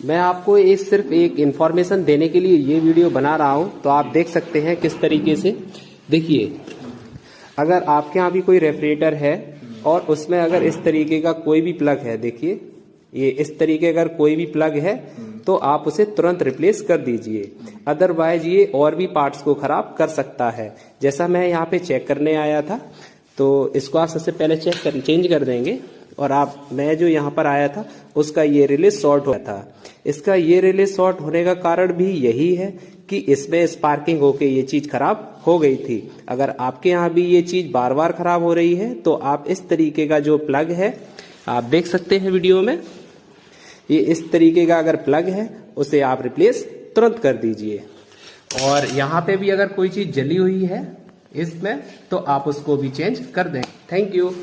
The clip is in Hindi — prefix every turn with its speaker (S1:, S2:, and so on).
S1: मैं आपको सिर्फ एक इंफॉर्मेशन देने के लिए ये वीडियो बना रहा हूँ। तो आप देख सकते हैं किस तरीके से। देखिए, अगर आपके यहाँ भी कोई रेफ्रिजरेटर है और उसमें अगर इस तरीके का कोई भी प्लग है, देखिए ये इस तरीके अगर कोई भी प्लग है तो आप उसे तुरंत रिप्लेस कर दीजिए। अदरवाइज ये और भी पार्ट्स को खराब कर सकता है। जैसा मैं यहाँ पे चेक करने आया था, तो इसको आप सबसे पहले चेंज कर देंगे। और मैं जो यहाँ पर आया था उसका ये रिले शॉर्ट हुआ था। इसका ये रिले शॉर्ट होने का कारण भी यही है कि इसमें स्पार्किंग होके ये चीज खराब हो गई थी। अगर आपके यहाँ भी ये चीज बार बार खराब हो रही है तो आप इस तरीके का जो प्लग है, आप देख सकते हैं वीडियो में, ये इस तरीके का अगर प्लग है उसे आप रिप्लेस तुरंत कर दीजिए। और यहाँ पे भी अगर कोई चीज जली हुई है इसमें तो आप उसको भी चेंज कर दें। Thank you.